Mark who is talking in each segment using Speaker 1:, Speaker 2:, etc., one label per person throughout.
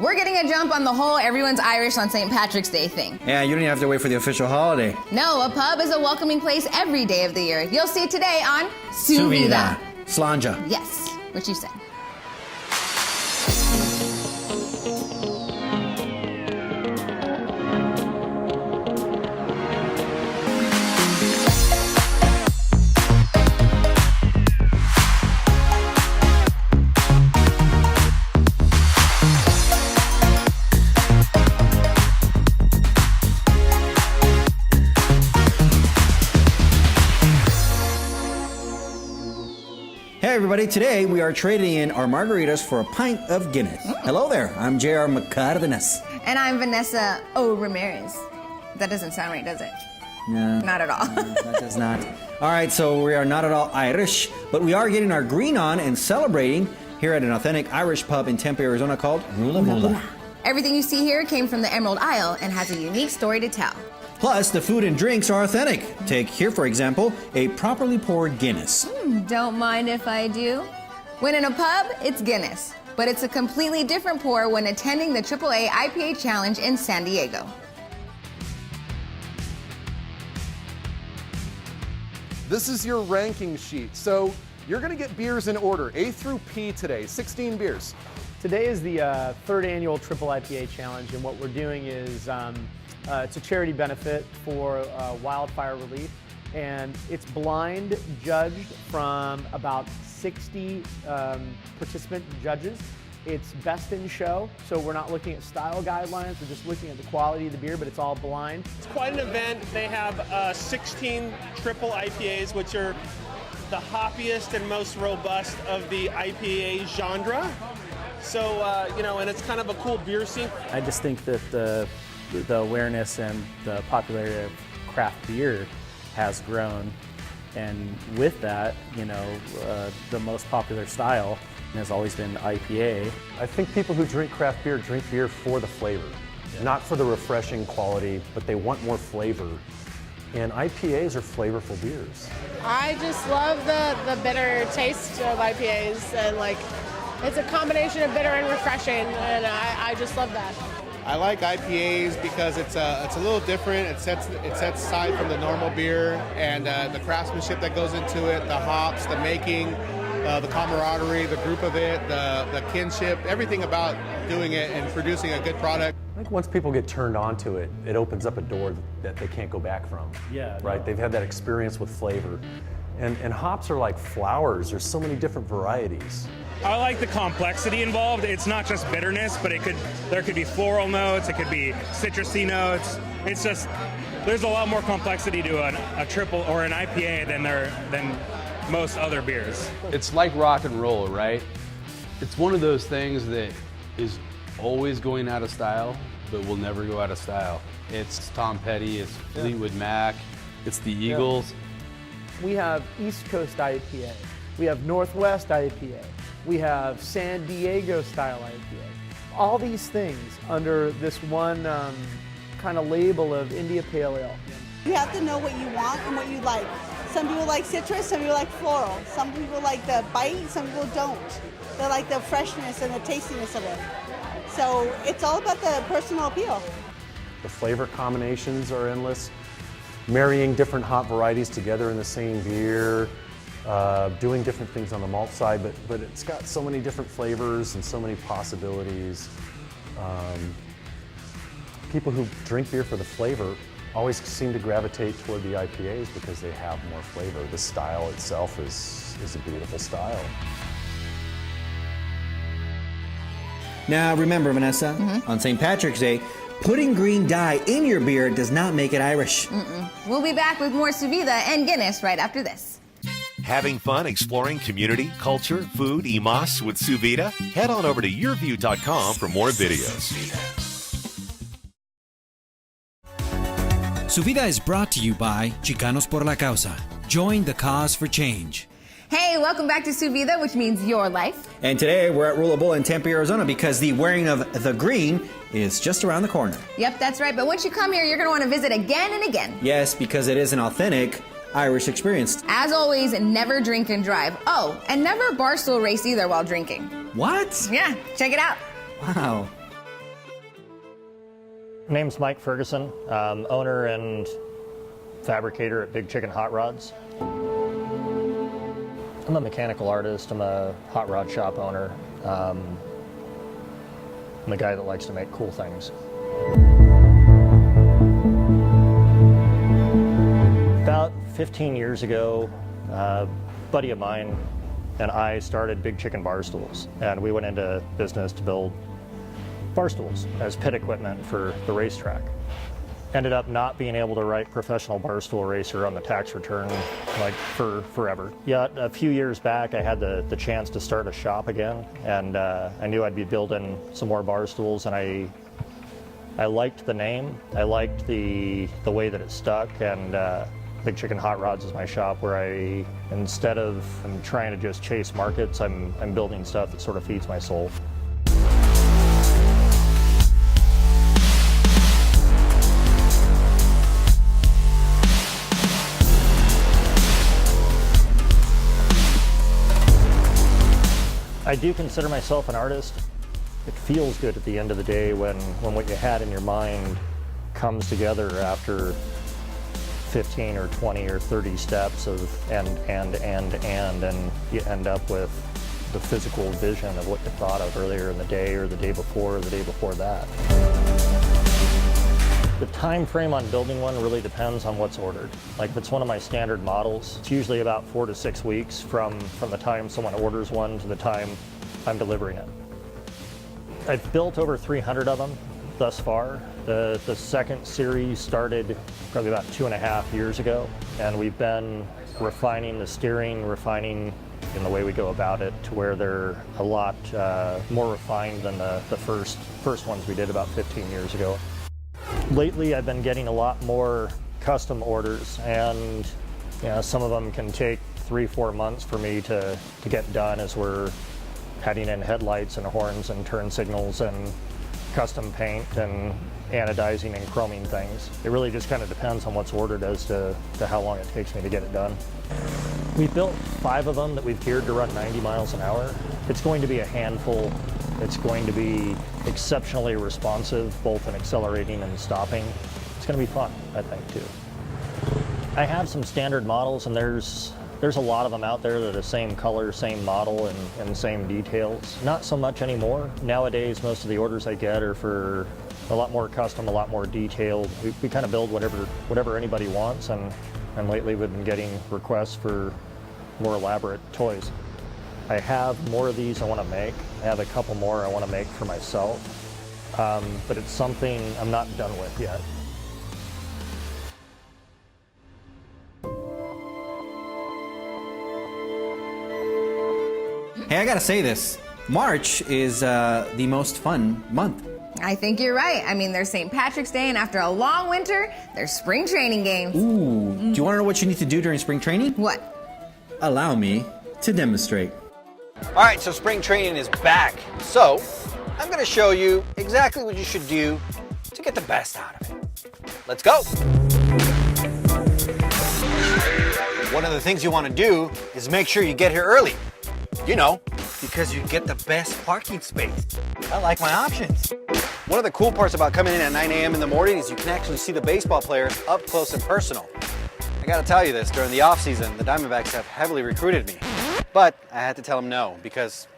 Speaker 1: We're getting a jump on the whole everyone's Irish on St. Patrick's Day thing.
Speaker 2: Yeah, you don't even have to wait for the official holiday.
Speaker 1: No, a pub is a welcoming place every day of the year. You'll see it today on Su Vida.
Speaker 2: Slanja.
Speaker 1: Yes, what you said.
Speaker 2: Hey everybody, today we are trading in our margaritas for a pint of Guinness. Hello there, I'm J.R. McCardenas.
Speaker 1: And I'm Vanessa O. Ramirez. That doesn't sound right, does it?
Speaker 2: No.
Speaker 1: Not at all.
Speaker 2: No, that does not. All right, so we are not at all Irish, but we are getting our green on and celebrating here at an authentic Irish pub in Tempe, Arizona called Rula Bowl.
Speaker 1: Everything you see here came from the Emerald Isle and has a unique story to tell.
Speaker 2: Plus, the food and drinks are authentic. Take here, for example, a properly poured Guinness.
Speaker 1: Don't mind if I do. When in a pub, it's Guinness. But it's a completely different pour when attending the NCAA IPA Challenge in San Diego.
Speaker 3: This is your ranking sheet. So you're going to get beers in order, A through P today, 16 beers.
Speaker 4: Today is the third annual Triple IPA Challenge, and what we're doing is it's a charity benefit for wildfire relief, and it's blind judged from about 60 participant judges. It's best in show, so we're not looking at style guidelines, we're just looking at the quality of the beer, but it's all blind.
Speaker 5: It's quite an event. They have 16 triple IPAs, which are the hoppiest and most robust of the IPA genre. So, and it's kind of a cool beer scene.
Speaker 4: I just think that the awareness and the popularity of craft beer has grown, and with that, the most popular style has always been IPA.
Speaker 6: I think people who drink craft beer drink beer for the flavor, not for the refreshing quality, but they want more flavor. And IPAs are flavorful beers.
Speaker 7: I just love the bitter taste of IPAs, and it's a combination of bitter and refreshing, and I just love that.
Speaker 8: I like IPAs because it's a little different. It sets aside from the normal beer, and the craftsmanship that goes into it, the hops, the making, the camaraderie, the group of it, the kinship, everything about doing it and producing a good product.
Speaker 6: I think once people get turned on to it, it opens up a door that they can't go back from.
Speaker 4: Yeah.
Speaker 6: Right? They've had that experience with flavor. And hops are like flowers. There's so many different varieties.
Speaker 9: I like the complexity involved. It's not just bitterness, but there could be floral notes, it could be citrusy notes. It's just, there's a lot more complexity to a triple or an IPA than most other beers.
Speaker 10: It's like rock and roll, right? It's one of those things that is always going out of style, but will never go out of style. It's Tom Petty, it's Fleetwood Mac, it's the Eagles.
Speaker 4: We have East Coast IPA, we have Northwest IPA, we have San Diego style IPA. All these things under this one kind of label of India Pale Ale.
Speaker 11: You have to know what you want and what you like. Some people like citrus, some people like floral. Some people like the bite, some people don't. They like the freshness and the tastiness of it. So it's all about the personal appeal.
Speaker 6: The flavor combinations are endless. Marrying different hop varieties together in the same beer, doing different things on the malt side, but it's got so many different flavors and so many possibilities. People who drink beer for the flavor always seem to gravitate toward the IPAs because they have more flavor. The style itself is a beautiful style.
Speaker 2: Now remember, Vanessa, on St. Patrick's Day, putting green dye in your beer does not make it Irish.
Speaker 1: We'll be back with more Su Vida and Guinness right after this.
Speaker 12: Having fun exploring community, culture, food, y más with Su Vida? Head on over to Yurview.com for more videos.
Speaker 13: Su Vida is brought to you by Chicanos por la Causa. Join the cause for change.
Speaker 1: Hey, welcome back to Su Vida, which means your life.
Speaker 2: And today we're at Rula Bowl in Tempe, Arizona because the wearing of the green is just around the corner.
Speaker 1: Yep, that's right. But once you come here, you're going to want to visit again and again.
Speaker 2: Yes, because it is an authentic Irish experience.
Speaker 1: As always, never drink and drive. Oh, and never barstool race either while drinking.
Speaker 2: What?
Speaker 1: Yeah, check it out.
Speaker 2: Wow.
Speaker 14: Name's Mike Ferguson, owner and fabricator at Big Chicken Hot Rods. I'm a mechanical artist, I'm a hot rod shop owner. I'm a guy that likes to make cool things. About 15 years ago, a buddy of mine and I started Big Chicken Bar Stools, and we went into business to build bar stools as pit equipment for the racetrack. Ended up not being able to write professional bar stool racer on the tax return like for forever. Yet a few years back I had the chance to start a shop again, and I knew I'd be building some more bar stools, and I liked the name, I liked the way that it stuck, and Big Chicken Hot Rods is my shop where instead of trying to just chase markets, I'm building stuff that sort of feeds my soul. I do consider myself an artist. It feels good at the end of the day when what you had in your mind comes together after 15 or 20 or 30 steps of and you end up with the physical vision of what you thought of earlier in the day or the day before or the day before that. The time frame on building one really depends on what's ordered. Like if it's one of my standard models, it's usually about 4 to 6 weeks from the time someone orders one to the time I'm delivering it. I've built over 300 of them thus far. The second series started probably about 2.5 years ago, and we've been refining the steering, refining in the way we go about it to where they're a lot more refined than the first ones we did about 15 years ago. Lately I've been getting a lot more custom orders, and some of them can take 3-4 months for me to get done as we're adding in headlights and horns and turn signals and custom paint and anodizing and chroming things. It really just kind of depends on what's ordered as to how long it takes me to get it done. We've built 5 of them that we've geared to run 90 miles an hour. It's going to be a handful. It's going to be exceptionally responsive, both in accelerating and stopping. It's going to be fun, I think, too. I have some standard models, and there's a lot of them out there that are the same color, same model, and same details. Not so much anymore. Nowadays, most of the orders I get are for a lot more custom, a lot more detailed. We kind of build whatever anybody wants, and lately we've been getting requests for more elaborate toys. I have more of these I want to make. I have a couple more I want to make for myself, but it's something I'm not done with yet.
Speaker 2: Hey, I gotta say this. March is the most fun month.
Speaker 1: I think you're right. I mean, there's St. Patrick's Day, and after a long winter, there's spring training games.
Speaker 2: Ooh, do you want to know what you need to do during spring training?
Speaker 1: What?
Speaker 2: Allow me to demonstrate. All right, so spring training is back. So I'm going to show you exactly what you should do to get the best out of it. Let's go. One of the things you want to do is make sure you get here early. You know, because you get the best parking space. I like my options. One of the cool parts about coming in at 9 a.m. in the morning is you can actually see the baseball players up close and personal. I gotta tell you this, during the off season, the Diamondbacks have heavily recruited me. But I had to tell them no, because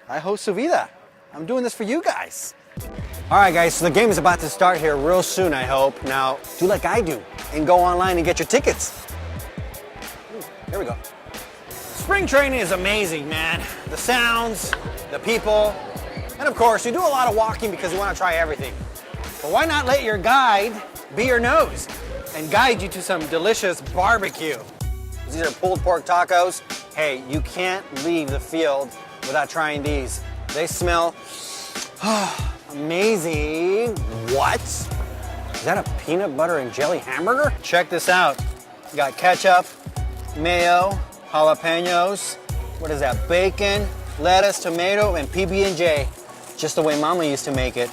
Speaker 2: I host Su Vida. I'm doing this for you guys. All right, guys, so the game is about to start here real soon, I hope. Now, do like I do and go online and get your tickets. Here we go. Spring training is amazing, man. The sounds, the people, and of course, you do a lot of walking because you want to try everything. But why not let your guide be your nose and guide you to some delicious barbecue? These are pulled pork tacos. Hey, you can't leave the field without trying these. They smell amazing. What? Is that a peanut butter and jelly hamburger? Check this out. You got ketchup, mayo, jalapenos. What is that? Bacon, lettuce, tomato, and PB&J. Just the way Mama used to make it.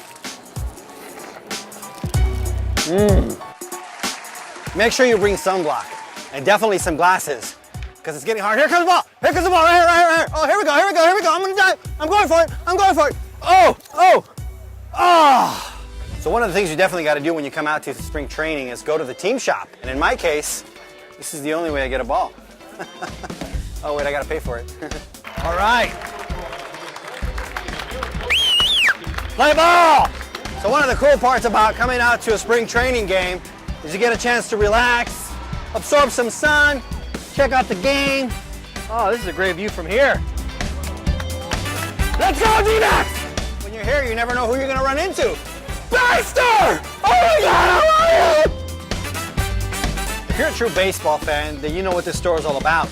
Speaker 2: Make sure you bring sunblock and definitely some glasses because it's getting hard. Here comes the ball. Here comes the ball. Right here. Oh, here we go. I'm gonna dive. I'm going for it. Oh. So one of the things you definitely got to do when you come out to spring training is go to the team shop. And in my case, this is the only way I get a ball. Oh wait, I got to pay for it. All right. Play ball! So one of the cool parts about coming out to a spring training game is you get a chance to relax, absorb some sun, check out the game. Oh, this is a great view from here. Let's go, D-backs! When you're here, you never know who you're gonna run into. Baxter! Oh my God, I love it! If you're a true baseball fan, then you know what this store is all about.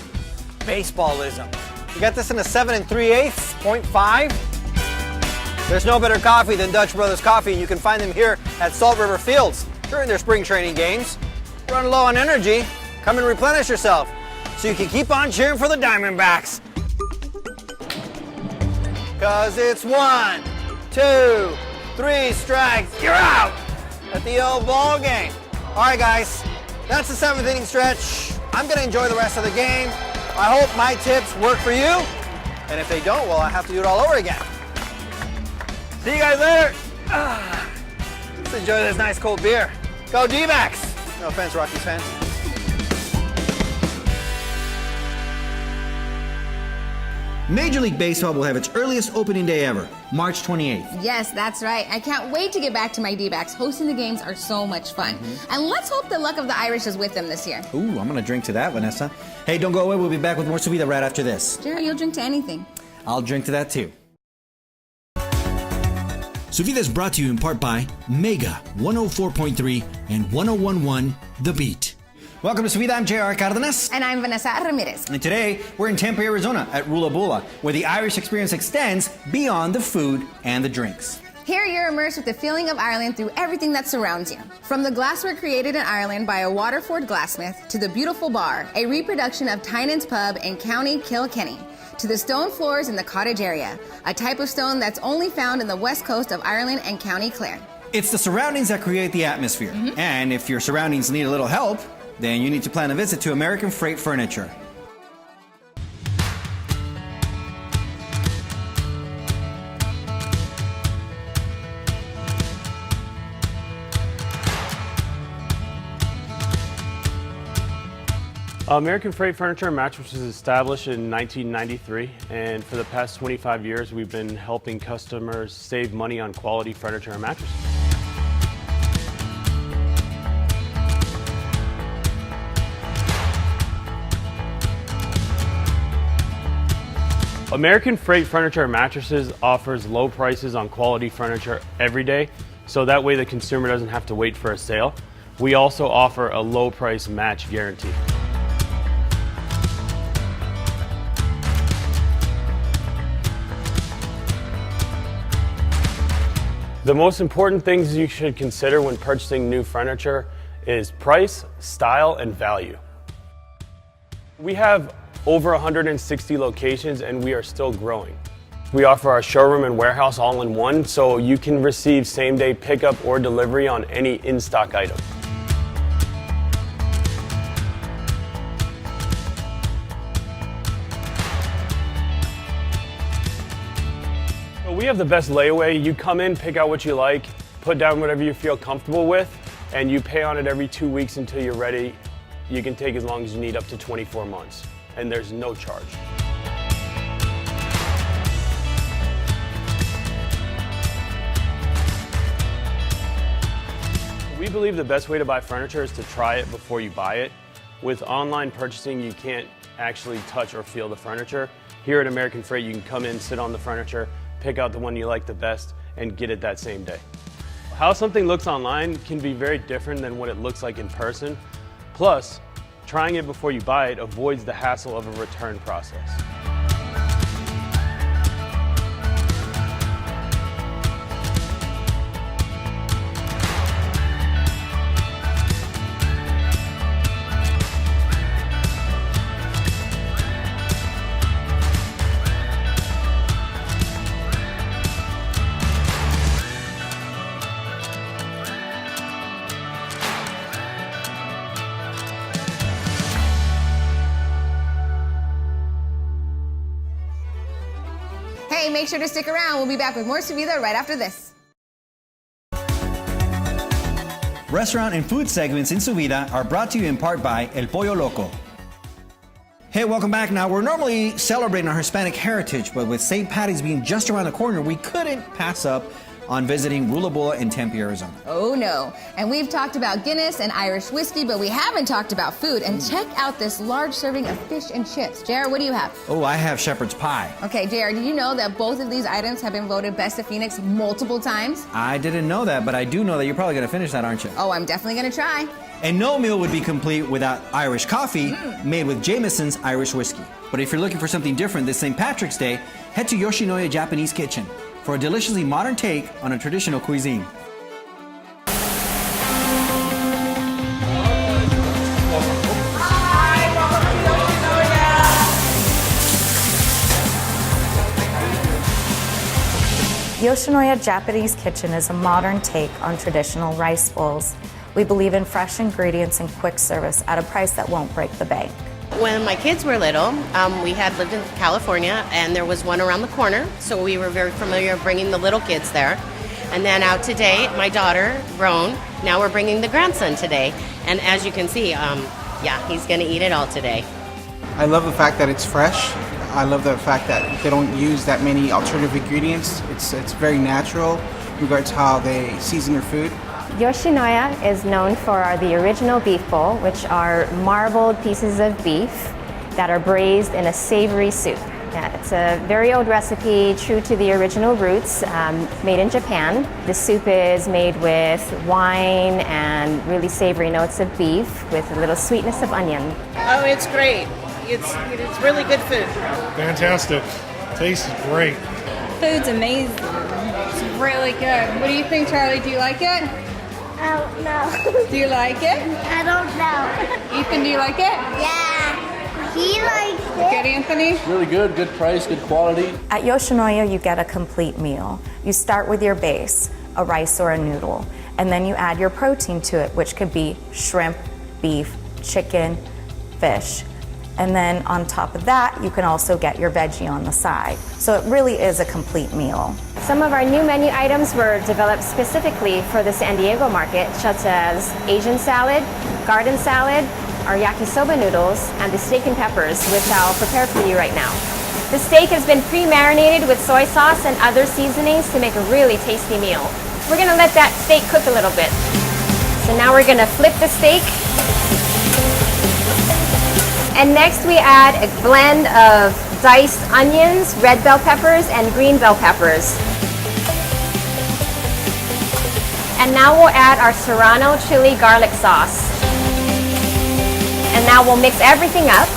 Speaker 2: Baseballism. You got this in a 7 3/8, 0.5. There's no better coffee than Dutch Brothers Coffee, and you can find them here at Salt River Fields during their spring training games. Run low on energy, come and replenish yourself so you can keep on cheering for the Diamondbacks. Cause it's 1, 2, 3 strikes, you're out at the old ball game. All right, guys, that's the 7th inning stretch. I'm gonna enjoy the rest of the game. I hope my tips work for you, and if they don't, well, I have to do it all over again. See you guys later. Let's enjoy this nice cold beer. Go D-backs. No offense, Rockies fans.
Speaker 15: Major League Baseball will have its earliest opening day ever, March 28th.
Speaker 1: Yes, that's right. I can't wait to get back to my D-backs. Hosting the games are so much fun. And let's hope the luck of the Irish is with them this year.
Speaker 15: Ooh, I'm gonna drink to that, Vanessa. Hey, don't go away. We'll be back with more Suvida right after this.
Speaker 1: Jared, you'll drink to anything.
Speaker 15: I'll drink to that too.
Speaker 13: Suvida is brought to you in part by Mega 104.3 and 101.1 The Beat.
Speaker 15: Welcome to Suvida. I'm J.R. Cardenas.
Speaker 1: And I'm Vanessa Ramirez.
Speaker 15: And today, we're in Tempe, Arizona at Rula Bowl, where the Irish experience extends beyond the food and the drinks.
Speaker 1: Here you're immersed with the feeling of Ireland through everything that surrounds you. From the glassware created in Ireland by a Waterford glassmith to the beautiful bar, a reproduction of Tynan's Pub in County Kilkenny, to the stone floors in the cottage area, a type of stone that's only found in the west coast of Ireland and County Clare.
Speaker 15: It's the surroundings that create the atmosphere. And if your surroundings need a little help, then you need to plan a visit to American Freight Furniture.
Speaker 4: American Freight Furniture and Mattress was established in 1993, and for the past 25 years we've been helping customers save money on quality furniture and mattresses. American Freight Furniture and Mattresses offers low prices on quality furniture every day, so that way the consumer doesn't have to wait for a sale. We also offer a low price match guarantee. The most important things you should consider when purchasing new furniture is price, style, and value. We have over 160 locations and we are still growing. We offer our showroom and warehouse all in one, so you can receive same-day pickup or delivery on any in-stock item. We have the best layaway. You come in, pick out what you like, put down whatever you feel comfortable with, and you pay on it every 2 weeks until you're ready. You can take as long as you need, up to 24 months, and there's no charge. We believe the best way to buy furniture is to try it before you buy it. With online purchasing, you can't actually touch or feel the furniture. Here at American Freight, you can come in, sit on the furniture, pick out the one you like the best, and get it that same day. How something looks online can be very different than what it looks like in person. Plus, trying it before you buy it avoids the hassle of a return process.
Speaker 1: Hey, make sure to stick around. We'll be back with more Suvida right after this.
Speaker 15: Restaurant and food segments in Su Vida are brought to you in part by El Pollo Loco. Hey, welcome back. Now, we're normally celebrating our Hispanic heritage, but with St. Paddy's being just around the corner, we couldn't pass up on visiting Rula Bowl in Tempe, Arizona.
Speaker 1: Oh no, and we've talked about Guinness and Irish whiskey, but we haven't talked about food. And check out this large serving of fish and chips. JR, what do you have?
Speaker 15: Oh, I have shepherd's pie.
Speaker 1: Okay, JR, did you know that both of these items have been voted Best of Phoenix multiple times?
Speaker 15: I didn't know that, but I do know that you're probably gonna finish that, aren't you?
Speaker 1: Oh, I'm definitely gonna try.
Speaker 15: And no meal would be complete without Irish coffee made with Jameson's Irish whiskey. But if you're looking for something different this St. Patrick's Day, head to Yoshinoya Japanese Kitchen for a deliciously modern take on a traditional cuisine.
Speaker 16: Yoshinoya Japanese Kitchen is a modern take on traditional rice bowls. We believe in fresh ingredients and quick service at a price that won't break the bank.
Speaker 17: When my kids were little, we had lived in California, and there was one around the corner, so we were very familiar with bringing the little kids there. And then out today, my daughter, grown, now we're bringing the grandson today. And as you can see, yeah, he's going to eat it all today.
Speaker 18: I love the fact that it's fresh. I love the fact that they don't use that many alternative ingredients. It's very natural in regards to how they season their food.
Speaker 19: Yoshinoya is known for the original beef bowl, which are marbled pieces of beef that are braised in a savory soup. Yeah, it's a very old recipe, true to the original roots, made in Japan. The soup is made with wine and really savory notes of beef with a little sweetness of onion.
Speaker 20: Oh, it's great. It's really good food.
Speaker 21: Fantastic. Tastes great.
Speaker 22: Food's amazing. It's really good. What do you think, Charlie? Do you like it?
Speaker 23: I don't know.
Speaker 22: Do you like it?
Speaker 23: I don't know.
Speaker 22: Ethan, do you like it?
Speaker 23: Yeah. He likes it.
Speaker 22: Good, Anthony?
Speaker 24: Really good, good price, good quality.
Speaker 16: At Yoshinoya, you get a complete meal. You start with your base, a rice or a noodle, and then you add your protein to it, which could be shrimp, beef, chicken, fish. And then on top of that, you can also get your veggie on the side. So it really is a complete meal.
Speaker 19: Some of our new menu items were developed specifically for the San Diego market, such as Asian salad, garden salad, our yakisoba noodles, and the steak and peppers, which I'll prepare for you right now. The steak has been pre-marinated with soy sauce and other seasonings to make a really tasty meal. We're gonna let that steak cook a little bit. So now we're gonna flip the steak. And next we add a blend of diced onions, red bell peppers, and green bell peppers. And now we'll add our Serrano chili garlic sauce. And now we'll mix everything up.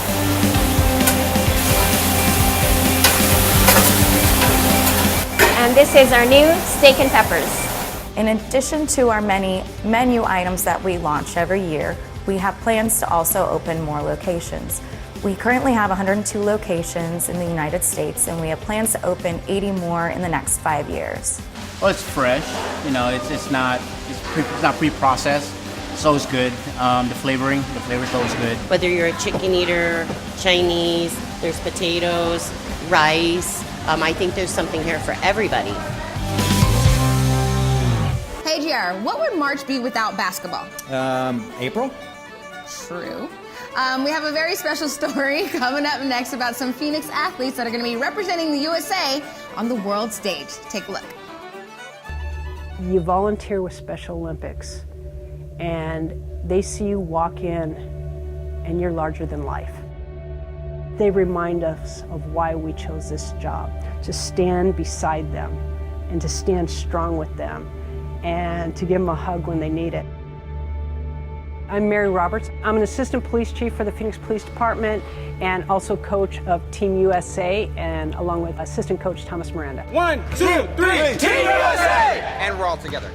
Speaker 19: And this is our new steak and peppers.
Speaker 16: In addition to our many menu items that we launch every year, we have plans to also open more locations. We currently have 102 locations in the United States, and we have plans to open 80 more in the next 5 years.
Speaker 25: Well, it's fresh. You know, it's not pre-processed. It's always good. The flavor's always good.
Speaker 17: Whether you're a chicken eater, Chinese, there's potatoes, rice. I think there's something here for everybody.
Speaker 1: Hey, JR, what would March be without basketball?
Speaker 15: April?
Speaker 1: True. We have a very special story coming up next about some Phoenix athletes that are going to be representing the USA on the world stage. Take a look.
Speaker 26: You volunteer with Special Olympics, and they see you walk in, and you're larger than life. They remind us of why we chose this job, to stand beside them and to stand strong with them and to give them a hug when they need it. I'm Mary Roberts. I'm an assistant police chief for the Phoenix Police Department and also coach of Team USA, and along with assistant coach Thomas Miranda.
Speaker 27: 1, 2, 3, Team USA! And we're all together.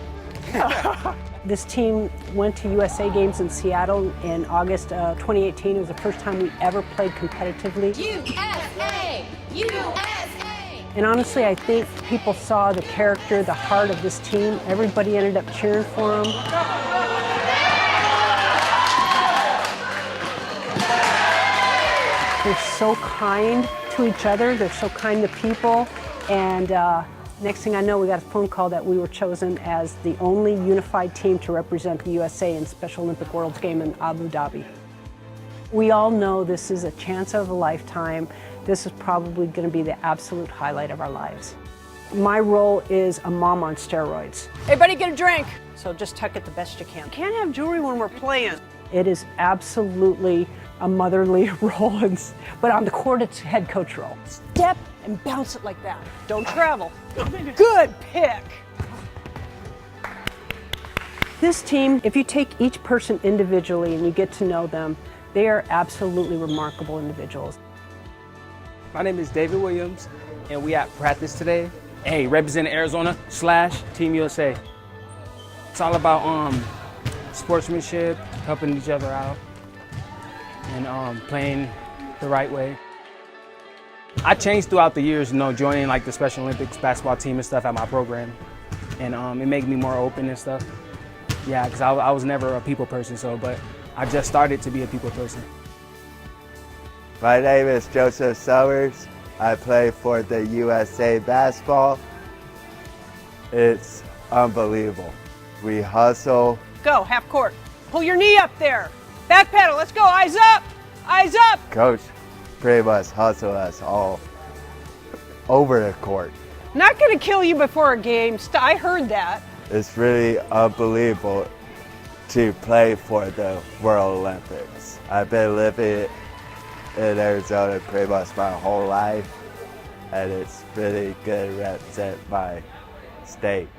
Speaker 26: This team went to USA Games in Seattle in August of 2018. It was the first time we ever played competitively.
Speaker 23: USA! USA!
Speaker 26: And honestly, I think people saw the character, the heart of this team. Everybody ended up cheering for them. They're so kind to each other. They're so kind to people. And Next thing I know, we got a phone call that we were chosen as the only unified team to represent the USA in Special Olympic Worlds game in Abu Dhabi. We all know this is a chance of a lifetime. This is probably going to be the absolute highlight of our lives. My role is a mom on steroids. Everybody get a drink. So just tuck it the best you can. You can't have jewelry when we're playing. It is absolutely a motherly role, but on the court it's head coach role. Step and bounce it like that. Don't travel. Good pick. This team, if you take each person individually and you get to know them, they are absolutely remarkable individuals.
Speaker 3: My name is David Williams, and we at practice today. Hey, representing Arizona / Team USA. It's all about sportsmanship, helping each other out, and playing the right way. I changed throughout the years, joining like the Special Olympics basketball team and stuff at my program, and it made me more open and stuff. Yeah, because I was never a people person, but I just started to be a people person.
Speaker 5: My name is Joseph Summers. I play for the USA basketball. It's unbelievable. We hustle.
Speaker 26: Go, half court. Pull your knee up there. Back pedal, let's go, eyes up, eyes up.
Speaker 5: Coach pretty much hustle us all over the court.
Speaker 26: Not gonna kill you before a game, I heard that.
Speaker 5: It's really unbelievable to play for the World Olympics. I've been living in Arizona pretty much my whole life, and it's really good to represent my state.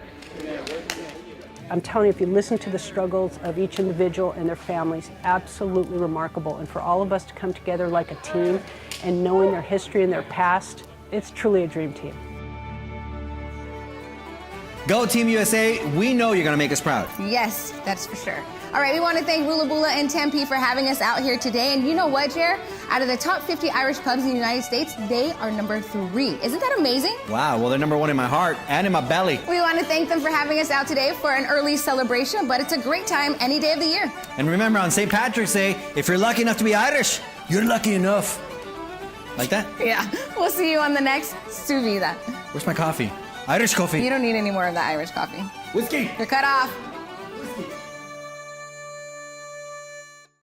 Speaker 5: I'm telling you, if you listen to the struggles of each individual and their families, absolutely remarkable. And for all of us to come together like a team and knowing their history and their past, it's truly a dream team.
Speaker 15: Go Team USA, we know you're gonna make us proud.
Speaker 1: Yes, that's for sure. All right, we want to thank Rula Bowl and Tempe for having us out here today. And you know what, Jer? Out of the top 50 Irish pubs in the United States, they are number 3. Isn't that amazing?
Speaker 15: Wow, well, they're number 1 in my heart and in my belly.
Speaker 1: We want to thank them for having us out today for an early celebration, but it's a great time any day of the year.
Speaker 15: And remember, on St. Patrick's Day, if you're lucky enough to be Irish, you're lucky enough. Like that?
Speaker 1: Yeah. We'll see you on the next Su Vida.
Speaker 15: Where's my coffee? Irish coffee.
Speaker 1: You don't need any more of that Irish coffee.
Speaker 15: Whiskey.
Speaker 1: You're cut off.